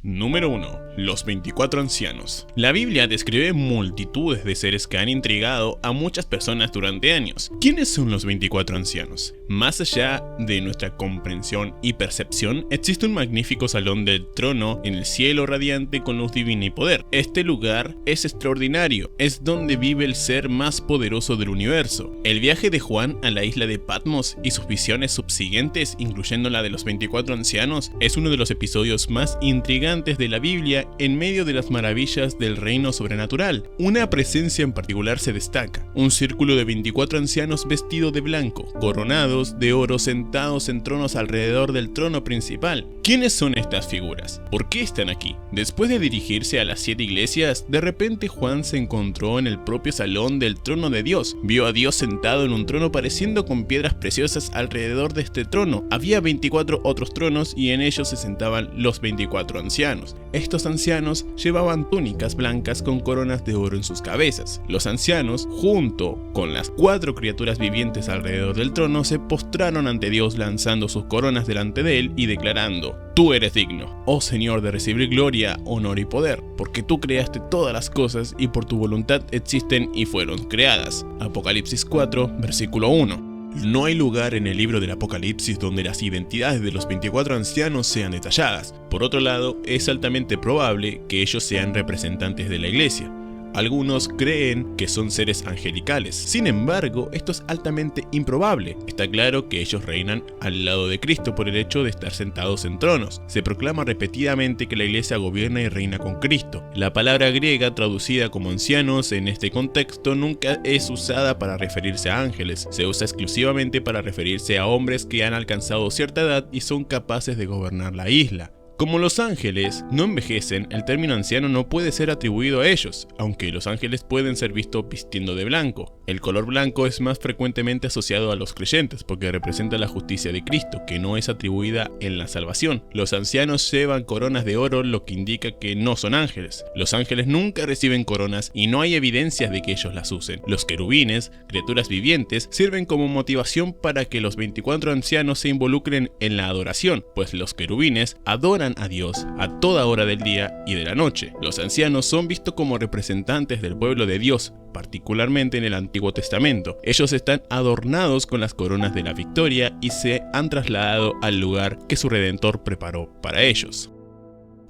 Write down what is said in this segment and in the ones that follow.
Número 1. Los 24 ancianos. La Biblia describe multitudes de seres que han intrigado a muchas personas durante años. ¿Quiénes son los 24 ancianos? Más allá de nuestra comprensión y percepción, existe un magnífico salón del trono en el cielo radiante con luz divina y poder. Este lugar es extraordinario, es donde vive el ser más poderoso del universo. El viaje de Juan a la isla de Patmos y sus visiones subsiguientes, incluyendo la de los 24 ancianos, es uno de los episodios más intrigantes de la Biblia en medio de las maravillas del reino sobrenatural. Una presencia en particular se destaca: un círculo de 24 ancianos vestidos de blanco, coronados de oro, sentados en tronos alrededor del trono principal. ¿Quiénes son estas figuras? ¿Por qué están aquí? Después de dirigirse a las 7 iglesias, de repente Juan se encontró en el propio salón del trono de Dios. Vio a Dios sentado en un trono pareciendo con piedras preciosas alrededor de este trono. Había 24 otros tronos y en ellos se sentaban los 24 ancianos. Estos ancianos llevaban túnicas blancas con coronas de oro en sus cabezas. Los ancianos, junto con las 4 criaturas vivientes alrededor del trono, se postraron ante Dios lanzando sus coronas delante de él y declarando: Tú eres digno, oh Señor, de recibir gloria, honor y poder, porque tú creaste todas las cosas y por tu voluntad existen y fueron creadas. Apocalipsis 4, versículo 1. No hay lugar en el libro del Apocalipsis donde las identidades de los 24 ancianos sean detalladas. Por otro lado, es altamente probable que ellos sean representantes de la iglesia. Algunos creen que son seres angelicales. Sin embargo, esto es altamente improbable. Está claro que ellos reinan al lado de Cristo por el hecho de estar sentados en tronos. Se proclama repetidamente que la iglesia gobierna y reina con Cristo. La palabra griega traducida como ancianos en este contexto nunca es usada para referirse a ángeles. Se usa exclusivamente para referirse a hombres que han alcanzado cierta edad y son capaces de gobernar la isla. Como los ángeles no envejecen, el término anciano no puede ser atribuido a ellos, aunque los ángeles pueden ser vistos vistiendo de blanco. El color blanco es más frecuentemente asociado a los creyentes porque representa la justicia de Cristo, que no es atribuida en la salvación. Los ancianos llevan coronas de oro, lo que indica que no son ángeles. Los ángeles nunca reciben coronas y no hay evidencias de que ellos las usen. Los querubines, criaturas vivientes, sirven como motivación para que los 24 ancianos se involucren en la adoración, pues los querubines adoran a Dios a toda hora del día y de la noche. Los ancianos son vistos como representantes del pueblo de Dios, particularmente en el Antiguo Testamento. Ellos están adornados con las coronas de la victoria y se han trasladado al lugar que su Redentor preparó para ellos.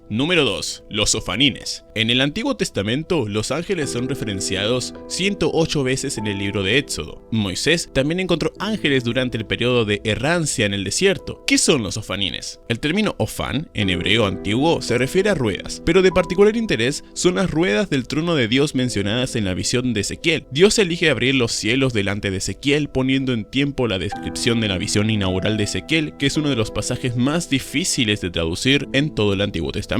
Número 2. Los sofanines. En el Antiguo Testamento, los ángeles son referenciados 108 veces en el libro de Éxodo. Moisés también encontró ángeles durante el periodo de errancia en el desierto. ¿Qué son los sofanines? El término ofán, en hebreo antiguo, se refiere a ruedas, pero de particular interés son las ruedas del trono de Dios mencionadas en la visión de Ezequiel. Dios elige abrir los cielos delante de Ezequiel, poniendo en tiempo la descripción de la visión inaugural de Ezequiel, que es uno de los pasajes más difíciles de traducir en todo el Antiguo Testamento.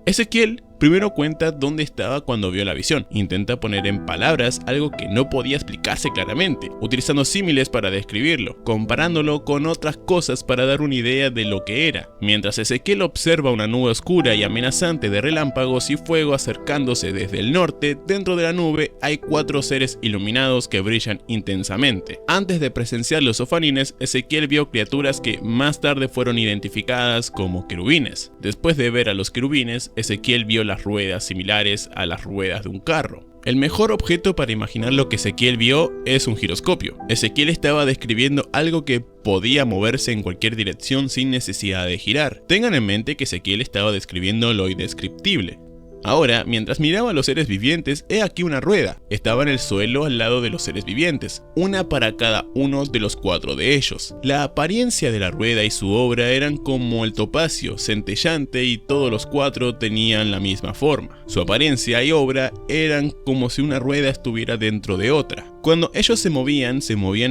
Ezequiel primero cuenta dónde estaba cuando vio la visión. Intenta poner en palabras algo que no podía explicarse claramente, utilizando símiles para describirlo, comparándolo con otras cosas para dar una idea de lo que era. Mientras Ezequiel observa una nube oscura y amenazante de relámpagos y fuego acercándose desde el norte, dentro de la nube hay 4 seres iluminados que brillan intensamente. Antes de presenciar los sofanines, Ezequiel vio criaturas que más tarde fueron identificadas como querubines. Después de ver a los querubines, Ezequiel vio las ruedas similares a las ruedas de un carro. El mejor objeto para imaginar lo que Ezequiel vio es un giroscopio. Ezequiel estaba describiendo algo que podía moverse en cualquier dirección sin necesidad de girar. Tengan en mente que Ezequiel estaba describiendo lo indescriptible. Ahora, mientras miraba a los seres vivientes, he aquí una rueda. Estaba en el suelo al lado de los seres vivientes, una para cada uno de los 4 de ellos. La apariencia de la rueda y su obra eran como el topacio, centellante, y todos los 4 tenían la misma forma. Su apariencia y obra eran como si una rueda estuviera dentro de otra. Cuando ellos se movían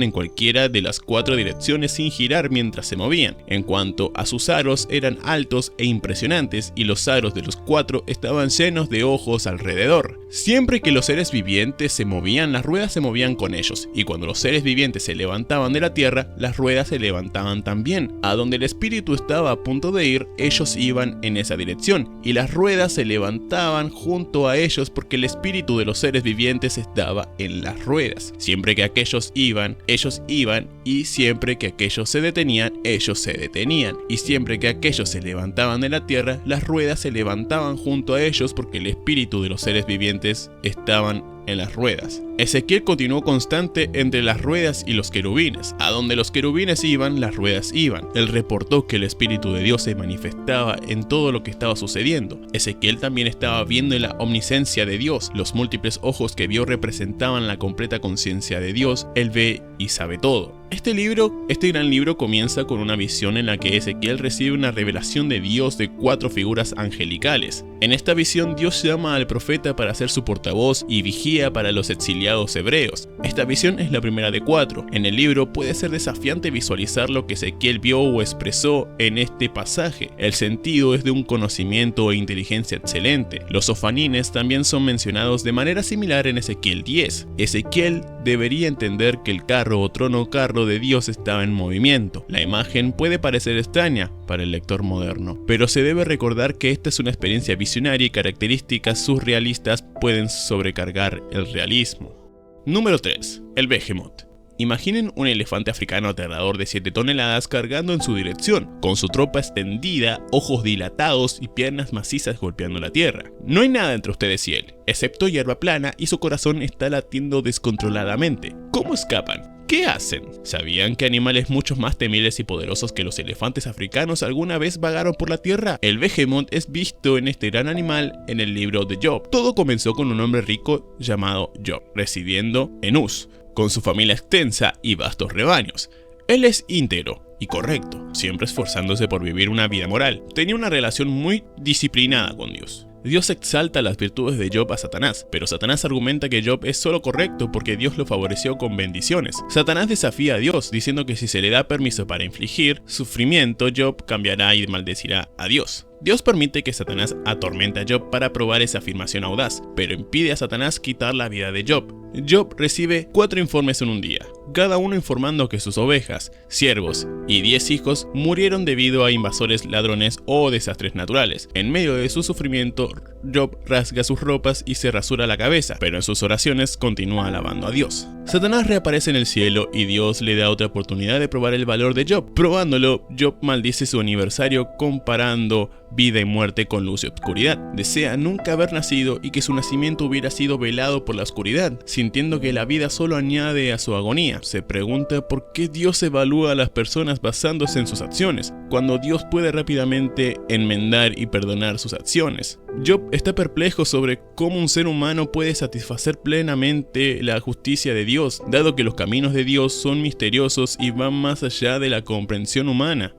en cualquiera de las 4 direcciones sin girar mientras se movían. En cuanto a sus aros, eran altos e impresionantes, y los aros de los 4 estaban llenos de ojos alrededor. Siempre que los seres vivientes se movían, las ruedas se movían con ellos, y cuando los seres vivientes se levantaban de la tierra, las ruedas se levantaban también. A donde el espíritu estaba a punto de ir, ellos iban en esa dirección, y las ruedas se levantaban junto a ellos porque el espíritu de los seres vivientes estaba en las ruedas. ruedas. Siempre que aquellos iban, ellos iban, y siempre que aquellos se detenían, ellos se detenían. Y siempre que aquellos se levantaban de la tierra, las ruedas se levantaban junto a ellos porque el espíritu de los seres vivientes estaban en las ruedas. Ezequiel continuó constante entre las ruedas y los querubines. A donde los querubines iban, las ruedas iban. Él reportó que el Espíritu de Dios se manifestaba en todo lo que estaba sucediendo. Ezequiel también estaba viendo la omnisciencia de Dios. Los múltiples ojos que vio representaban la completa conciencia de Dios. Él ve y sabe todo. Este gran libro comienza con una visión en la que Ezequiel recibe una revelación de Dios de 4 figuras angelicales. En esta visión Dios llama al profeta para ser su portavoz y vigía para los exiliados hebreos. Esta visión es la primera de 4. En el libro puede ser desafiante visualizar lo que Ezequiel vio o expresó en este pasaje. El sentido es de un conocimiento e inteligencia excelente. Los ofanines también son mencionados de manera similar en Ezequiel 10. Ezequiel debería entender que el carro o trono carro de Dios estaba en movimiento. La imagen puede parecer extraña para el lector moderno, pero se debe recordar que esta es una experiencia visionaria y características surrealistas pueden sobrecargar el realismo. Número 3. El Behemoth. Imaginen un elefante africano aterrador de 7 toneladas cargando en su dirección, con su tropa extendida, ojos dilatados y piernas macizas golpeando la tierra. No hay nada entre ustedes y él, excepto hierba plana, y su corazón está latiendo descontroladamente. ¿Cómo escapan? ¿Qué hacen? ¿Sabían que animales mucho más temibles y poderosos que los elefantes africanos alguna vez vagaron por la tierra? El Behemoth es visto en este gran animal en el libro de Job. Todo comenzó con un hombre rico llamado Job, residiendo en Uz, con su familia extensa y vastos rebaños. Él es íntegro y correcto, siempre esforzándose por vivir una vida moral. Tenía una relación muy disciplinada con Dios. Dios exalta las virtudes de Job a Satanás, pero Satanás argumenta que Job es solo correcto porque Dios lo favoreció con bendiciones. Satanás desafía a Dios, diciendo que si se le da permiso para infligir sufrimiento, Job cambiará y maldecirá a Dios. Dios permite que Satanás atormente a Job para probar esa afirmación audaz, pero impide a Satanás quitar la vida de Job. Job recibe 4 informes en un día, cada uno informando que sus ovejas, siervos y 10 hijos murieron debido a invasores, ladrones o desastres naturales. En medio de su sufrimiento, Job rasga sus ropas y se rasura la cabeza, pero en sus oraciones continúa alabando a Dios. Satanás reaparece en el cielo y Dios le da otra oportunidad de probar el valor de Job. Probándolo, Job maldice su aniversario comparando vida y muerte con luz y oscuridad. Desea nunca haber nacido y que su nacimiento hubiera sido velado por la oscuridad, sintiendo que la vida solo añade a su agonía. Se pregunta por qué Dios evalúa a las personas basándose en sus acciones, cuando Dios puede rápidamente enmendar y perdonar sus acciones. Job está perplejo sobre cómo un ser humano puede satisfacer plenamente la justicia de Dios, dado que los caminos de Dios son misteriosos y van más allá de la comprensión humana.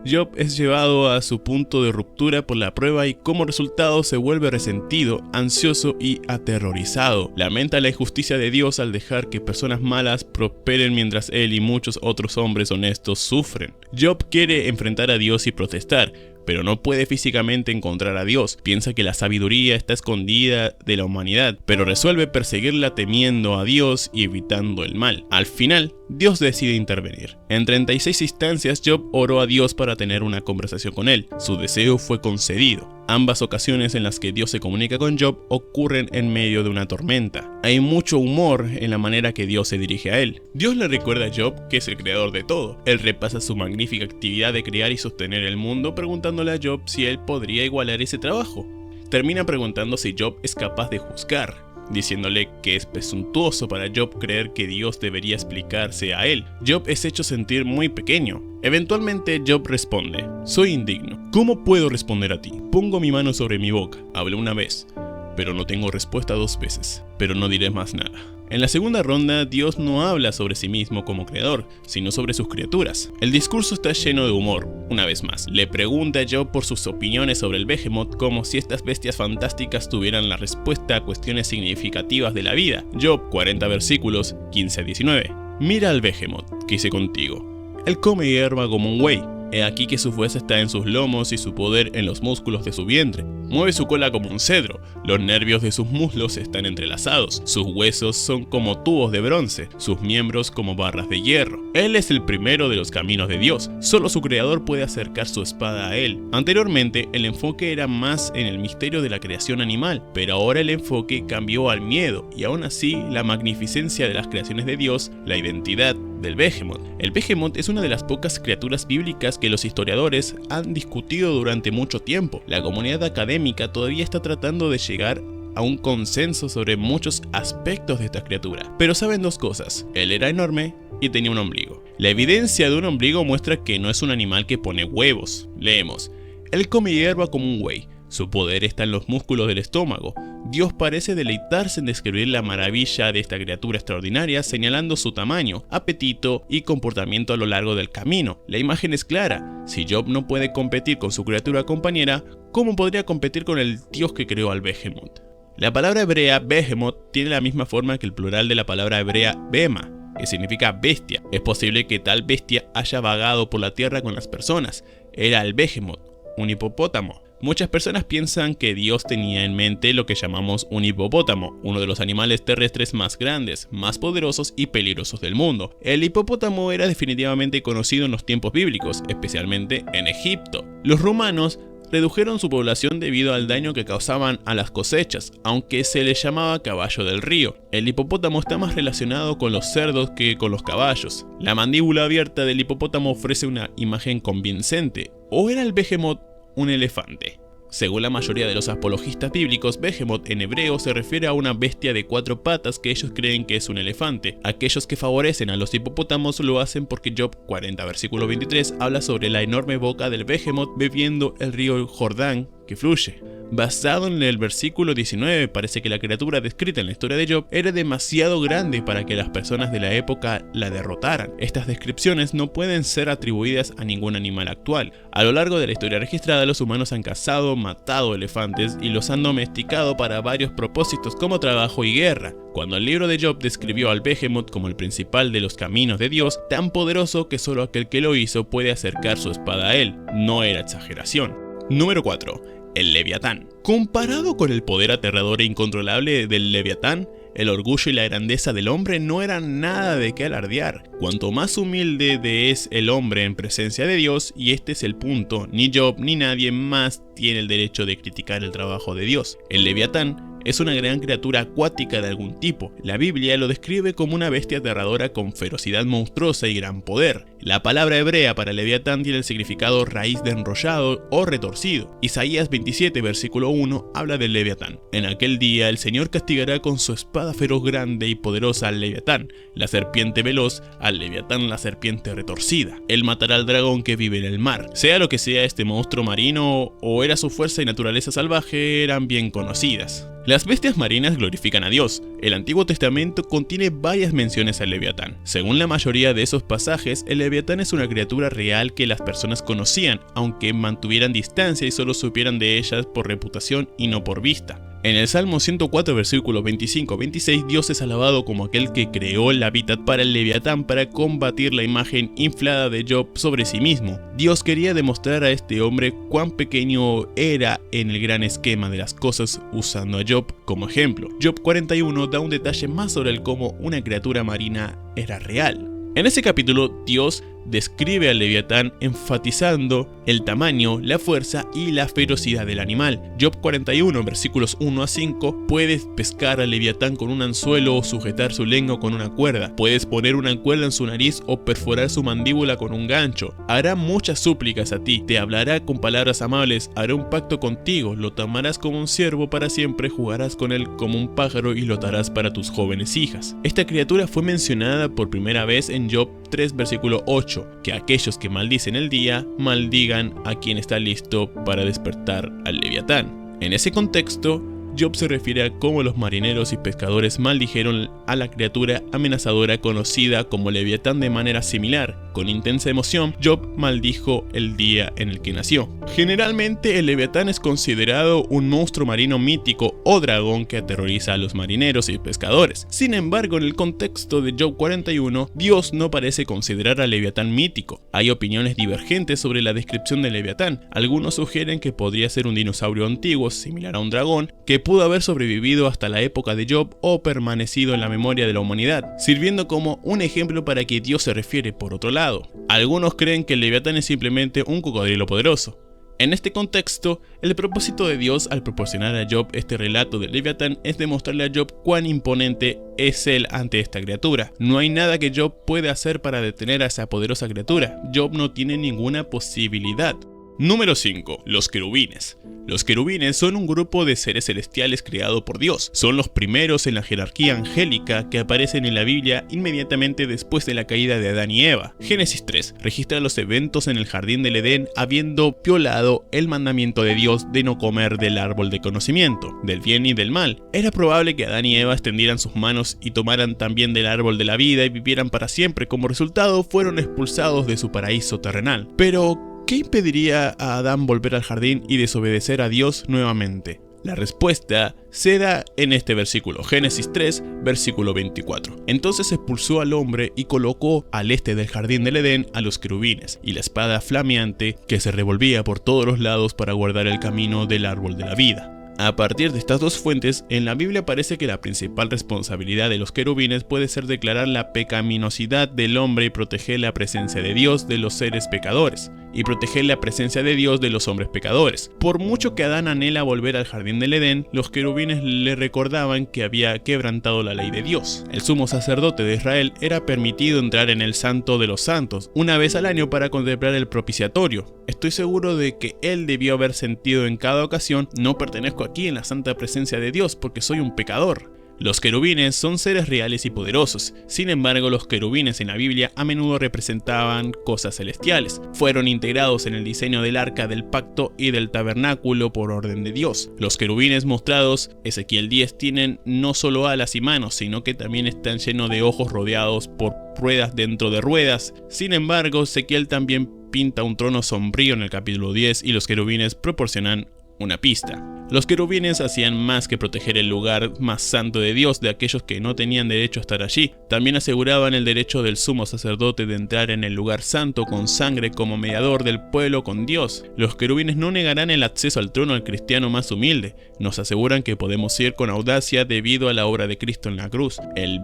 Job es llevado a su punto de ruptura por la prueba y como resultado se vuelve resentido, ansioso y aterrorizado. Lamenta la injusticia de Dios al dejar que personas malas prosperen mientras él y muchos otros hombres honestos sufren. Job quiere enfrentar a Dios y protestar, pero no puede físicamente encontrar a Dios. Piensa que la sabiduría está escondida de la humanidad, pero resuelve perseguirla temiendo a Dios y evitando el mal. Al final, Dios decide intervenir. En 36 instancias, Job oró a Dios para tener una conversación con él. Su deseo fue concedido. Ambas ocasiones en las que Dios se comunica con Job ocurren en medio de una tormenta. Hay mucho humor en la manera que Dios se dirige a él. Dios le recuerda a Job que es el creador de todo. Él repasa su magnífica actividad de crear y sostener el mundo preguntándole a Job si él podría igualar ese trabajo. Termina preguntando si Job es capaz de juzgar, diciéndole que es presuntuoso para Job creer que Dios debería explicarse a él. Job es hecho sentir muy pequeño. Eventualmente Job responde: soy indigno. ¿Cómo puedo responder a ti? Pongo mi mano sobre mi boca. Hablé una vez, pero no tengo respuesta 2 veces. Pero no diré más nada. En la segunda ronda, Dios no habla sobre sí mismo como creador, sino sobre sus criaturas. El discurso está lleno de humor, una vez más. Le pregunta a Job por sus opiniones sobre el Behemoth, como si estas bestias fantásticas tuvieran la respuesta a cuestiones significativas de la vida. Job 40 versículos 15 a 19. Mira al Behemoth que hice contigo. Él come hierba como un buey, He aquí que su fuerza está en sus lomos y su poder en los músculos de su vientre. Mueve su cola como un cedro, los nervios de sus muslos están entrelazados, sus huesos son como tubos de bronce, sus miembros como barras de hierro. Él es el primero de los caminos de Dios, solo su creador puede acercar su espada a él. Anteriormente, el enfoque era más en el misterio de la creación animal, pero ahora el enfoque cambió al miedo, y aún así, la magnificencia de las creaciones de Dios, la identidad del Behemoth. El Behemoth es una de las pocas criaturas bíblicas que los historiadores han discutido durante mucho tiempo. La comunidad académica todavía está tratando de llegar a un consenso sobre muchos aspectos de esta criatura. Pero saben dos cosas, él era enorme y tenía un ombligo. La evidencia de un ombligo muestra que no es un animal que pone huevos. Leemos, él come hierba como un buey. Su poder está en los músculos del estómago. Dios parece deleitarse en describir la maravilla de esta criatura extraordinaria, señalando su tamaño, apetito y comportamiento a lo largo del camino. La imagen es clara. Si Job no puede competir con su criatura compañera, ¿cómo podría competir con el Dios que creó al Behemoth? La palabra hebrea Behemoth tiene la misma forma que el plural de la palabra hebrea Bema, que significa bestia. Es posible que tal bestia haya vagado por la tierra con las personas. Era el Behemoth, un hipopótamo. Muchas personas piensan que Dios tenía en mente lo que llamamos un hipopótamo, uno de los animales terrestres más grandes, más poderosos y peligrosos del mundo. El hipopótamo era definitivamente conocido en los tiempos bíblicos, especialmente en Egipto. Los romanos redujeron su población debido al daño que causaban a las cosechas, aunque se les llamaba caballo del río. El hipopótamo está más relacionado con los cerdos que con los caballos. La mandíbula abierta del hipopótamo ofrece una imagen convincente. ¿O era el Behemoth un elefante? Según la mayoría de los apologistas bíblicos, Behemoth en hebreo se refiere a una bestia de 4 patas que ellos creen que es un elefante. Aquellos que favorecen a los hipopótamos lo hacen porque Job 40 versículo 23 habla sobre la enorme boca del Behemoth bebiendo el río Jordán que fluye. Basado en el versículo 19, parece que la criatura descrita en la historia de Job era demasiado grande para que las personas de la época la derrotaran. Estas descripciones no pueden ser atribuidas a ningún animal actual. A lo largo de la historia registrada, los humanos han cazado, matado elefantes y los han domesticado para varios propósitos como trabajo y guerra. Cuando el libro de Job describió al Behemoth como el principal de los caminos de Dios, tan poderoso que solo aquel que lo hizo puede acercar su espada a él, no era exageración. Número 4. El Leviatán. Comparado con el poder aterrador e incontrolable del Leviatán, el orgullo y la grandeza del hombre no eran nada de qué alardear. Cuanto más humilde es el hombre en presencia de Dios, y este es el punto, ni Job ni nadie más tiene el derecho de criticar el trabajo de Dios. El Leviatán es una gran criatura acuática de algún tipo. La Biblia lo describe como una bestia aterradora con ferocidad monstruosa y gran poder. La palabra hebrea para Leviatán tiene el significado raíz de enrollado o retorcido. Isaías 27 versículo 1 habla del Leviatán. En aquel día el Señor castigará con su espada feroz grande y poderosa al Leviatán, la serpiente veloz, al Leviatán la serpiente retorcida. Él matará al dragón que vive en el mar. Sea lo que sea este monstruo marino o era su fuerza y naturaleza salvaje, eran bien conocidas. Las bestias marinas glorifican a Dios. El Antiguo Testamento contiene varias menciones al Leviatán. Según la mayoría de esos pasajes, el Leviatán es una criatura real que las personas conocían, aunque mantuvieran distancia y solo supieran de ellas por reputación y no por vista. En el Salmo 104 versículos 25-26 Dios es alabado como aquel que creó el hábitat para el Leviatán para combatir la imagen inflada de Job sobre sí mismo. Dios quería demostrar a este hombre cuán pequeño era en el gran esquema de las cosas usando a Job como ejemplo. Job 41 da un detalle más sobre el cómo una criatura marina era real. En ese capítulo Dios describe al Leviatán enfatizando el tamaño, la fuerza y la ferocidad del animal. Job 41 versículos 1 a 5 puedes pescar al Leviatán con un anzuelo o sujetar su lengua con una cuerda. Puedes poner una cuerda en su nariz o perforar su mandíbula con un gancho. Hará muchas súplicas a ti, te hablará con palabras amables, hará un pacto contigo, lo tomarás como un siervo para siempre, jugarás con él como un pájaro y lo darás para tus jóvenes hijas. Esta criatura fue mencionada por primera vez en Job 3 versículo 8, que aquellos que maldicen el día, maldigan a quien está listo para despertar al Leviatán. En ese contexto, Job se refiere a cómo los marineros y pescadores maldijeron a la criatura amenazadora conocida como Leviatán de manera similar. Con intensa emoción, Job maldijo el día en el que nació. Generalmente, el Leviatán es considerado un monstruo marino mítico o dragón que aterroriza a los marineros y pescadores. Sin embargo, en el contexto de Job 41, Dios no parece considerar al Leviatán mítico. Hay opiniones divergentes sobre la descripción del Leviatán. Algunos sugieren que podría ser un dinosaurio antiguo, similar a un dragón, que pudo haber sobrevivido hasta la época de Job o permanecido en la memoria de la humanidad, sirviendo como un ejemplo para que Dios se refiere por otro lado. Algunos creen que el Leviatán es simplemente un cocodrilo poderoso. En este contexto, el propósito de Dios al proporcionar a Job este relato del Leviatán es demostrarle a Job cuán imponente es él ante esta criatura. No hay nada que Job pueda hacer para detener a esa poderosa criatura. Job no tiene ninguna posibilidad. Número 5. Los querubines. Los querubines son un grupo de seres celestiales creado por Dios. Son los primeros en la jerarquía angélica que aparecen en la Biblia inmediatamente después de la caída de Adán y Eva. Génesis 3 registra los eventos en el jardín del Edén habiendo violado el mandamiento de Dios de no comer del árbol de conocimiento, del bien y del mal. Era probable que Adán y Eva extendieran sus manos y tomaran también del árbol de la vida y vivieran para siempre. Como resultado, fueron expulsados de su paraíso terrenal. Pero ¿qué impediría a Adán volver al jardín y desobedecer a Dios nuevamente? La respuesta se da en este versículo, Génesis 3, versículo 24. Entonces expulsó al hombre y colocó al este del jardín del Edén a los querubines y la espada flameante que se revolvía por todos los lados para guardar el camino del árbol de la vida. A partir de estas dos fuentes, en la Biblia parece que la principal responsabilidad de los querubines puede ser declarar la pecaminosidad del hombre y proteger la presencia de Dios de los seres pecadores, y proteger la presencia de Dios de los hombres pecadores. Por mucho que Adán anhela volver al jardín del Edén, los querubines le recordaban que había quebrantado la ley de Dios. El sumo sacerdote de Israel era permitido entrar en el Santo de los Santos una vez al año para contemplar el propiciatorio. Estoy seguro de que él debió haber sentido en cada ocasión: no pertenezco aquí en la santa presencia de Dios porque soy un pecador. Los querubines son seres reales y poderosos. Sin embargo, los querubines en la Biblia a menudo representaban cosas celestiales. Fueron integrados en el diseño del arca del pacto y del tabernáculo por orden de Dios. Los querubines mostrados, Ezequiel 10, tienen no solo alas y manos, sino que también están llenos de ojos rodeados por ruedas dentro de ruedas. Sin embargo, Ezequiel también pinta un trono sombrío en el capítulo 10 y los querubines proporcionan una pista. Los querubines hacían más que proteger el lugar más santo de Dios de aquellos que no tenían derecho a estar allí. También aseguraban el derecho del sumo sacerdote de entrar en el lugar santo con sangre como mediador del pueblo con Dios. Los querubines no negarán el acceso al trono al cristiano más humilde. Nos aseguran que podemos ir con audacia debido a la obra de Cristo en la cruz. El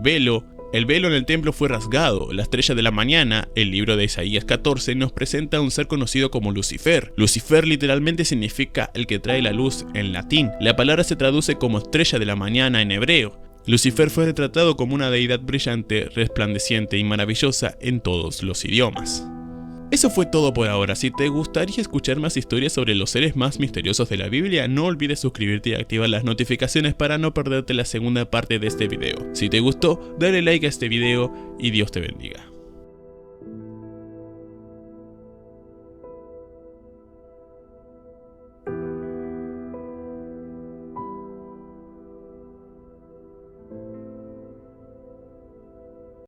velo en el templo fue rasgado. La estrella de la mañana, el libro de Isaías 14, nos presenta a un ser conocido como Lucifer. Lucifer literalmente significa el que trae la luz en latín. La palabra se traduce como estrella de la mañana en hebreo. Lucifer fue retratado como una deidad brillante, resplandeciente y maravillosa en todos los idiomas. Eso fue todo por ahora. Si te gustaría escuchar más historias sobre los seres más misteriosos de la Biblia, no olvides suscribirte y activar las notificaciones para no perderte la segunda parte de este video. Si te gustó, dale like a este video y Dios te bendiga.